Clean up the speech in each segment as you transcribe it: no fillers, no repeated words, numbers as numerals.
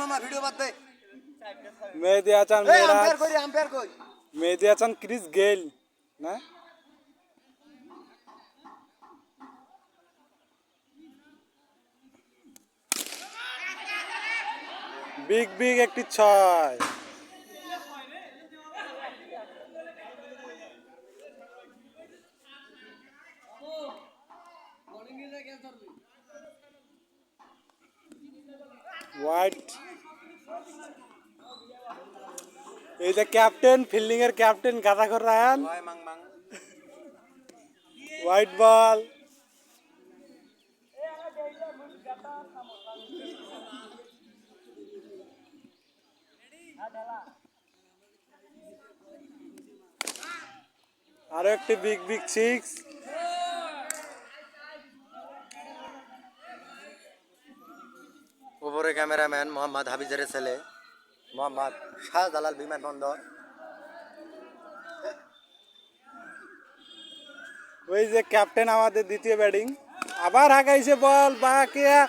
মামা ভিডিও বাদ দে মেহেদী হাসান আম্পায়ার কই মেহেদী হাসান ক্রিস গেল না বিগ বিগ একটি 6 হোয়াইট এই যে ক্যাপ্টেন ফিল্ডিং এর ক্যাপ্টেন গাদাঘর রায়ান হোয়াইট বল আরো একটি বিগ বিগ 6 উপরে ক্যামেরাম্যান মোহাম্মদ হাফিজের ছেলে মোহাম্মদ শাহজালাল বিমানবন্দর ওই যে ক্যাপ্টেন আমাদের দ্বিতীয় ব্যাটিং আবার হাঁকাইছে বল বাকিয়া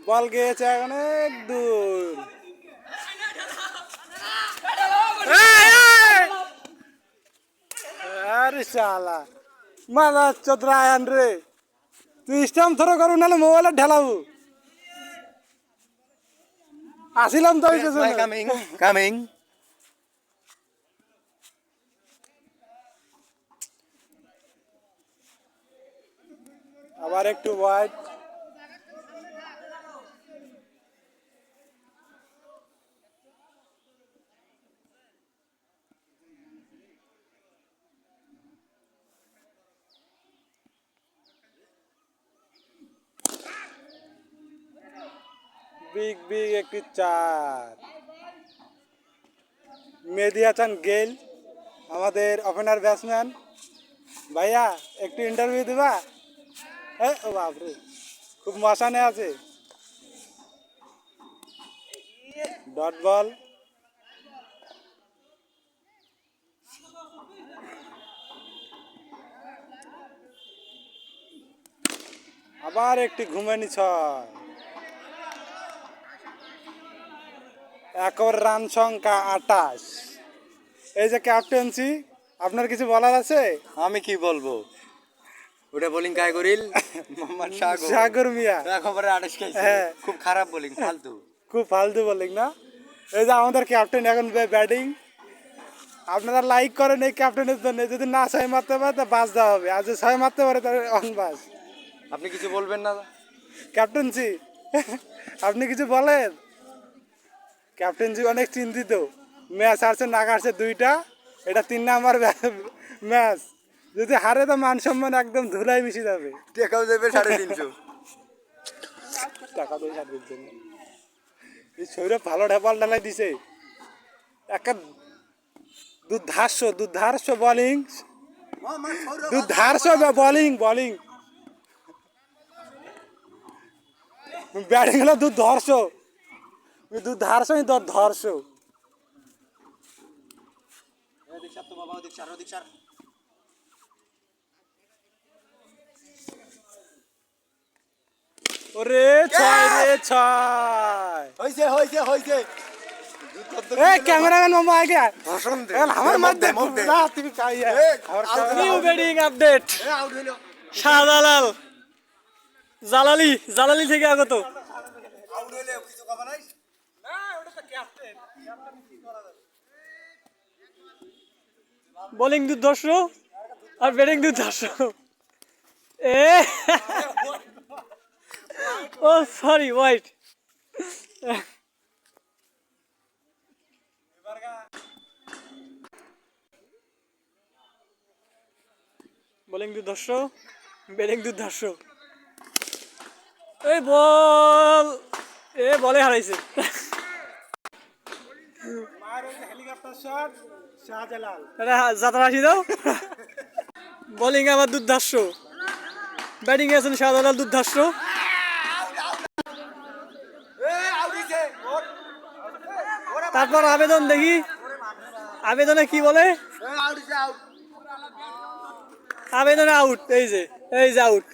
বল গিয়েছে অনেক দূর আরে শালা মালা চোদ্রায়ন রে তুই স্টাম্প থ্রো করু নাহলে মোবাইলে ঢেলাবো আসিলাম তো কামিং আবার একটু হোয়াইট বিগ বিগ একটি 4 মেহেদী হাসান গেল আমাদের ওপেনার ব্যাটসম্যান ভাইয়া একটু ইন্টারভিউ দিবা ও বাপরে খুব মশানে আছে ডট বল আবার একটি ঘুমানি 6 একর রান সংখ্যা 28 এই যে ক্যাপ্টেন্সি আপনার কিছু বলার আছে আমি কি বলবো ওটা বোলিং কায় করিল মোহাম্মদ সাগর মিয়া একেবারে 28 খাইছে খুব খারাপ বোলিং ফালতু খুব ফালতু বোলিং না এই যে আমাদের ক্যাপ্টেন এখন ব্যাটিং আপনারা লাইক করেন এই ক্যাপ্টেনের জন্য যদি না 6 মারতে পারে তা বাস দেওয়া হবে আর যদি 6 মারতে পারে তাহলে অন বাস আপনি কিছু বলবেন না ক্যাপ্টেন্সি আপনি কিছু বলেন ক্যাপ্টেন্সি অনেক চিন্তিত ম্যাচ হারছে না কাটছে 2টা এটা 3 নাম্বার ম্যাচ যদি হারে তো মান সম্মান একদম ধুলাই মিশে যাবে টাকাও যাবে 350 টাকা দিয়ে 350 এই শরীরে ভালো ঢাপাল ঢালাই দিছে একটা দুর্ধার্ষ বোলিং বোলিং ব্যাটিং হলো দুর্ধর্ষ ওরে 6 রে 6 হইছে এই ক্যামেরাম্যান মামা আগে ভাষণ দে আমার মধ্যে না তুমি Kayah new batting update Shahjalal জালালি থেকে আগত আউট হইলে কিছু কথা নাই না ওটা তো ক্যাপ্টেন কি করা যাবে বোলিং দুর্ধর্ষ আর ব্যাটিং দুর্ধর্ষ ও সরি হোয়াইট বোলিং দুর্ধর্ষ ব্যাটিং দুর্ধর্ষ এই বলে হারাইছে হেলিকপ্টার শট শাহজালাল যাত্রা আসি দাও বোলিং আমার দুর্ধর্ষ ব্যাটিং এ আছেন শাহজালাল দুর্ধর্ষ তারপর আবেদন দেখি আবেদনে কি বলে আবেদনে আউট এই যে আউট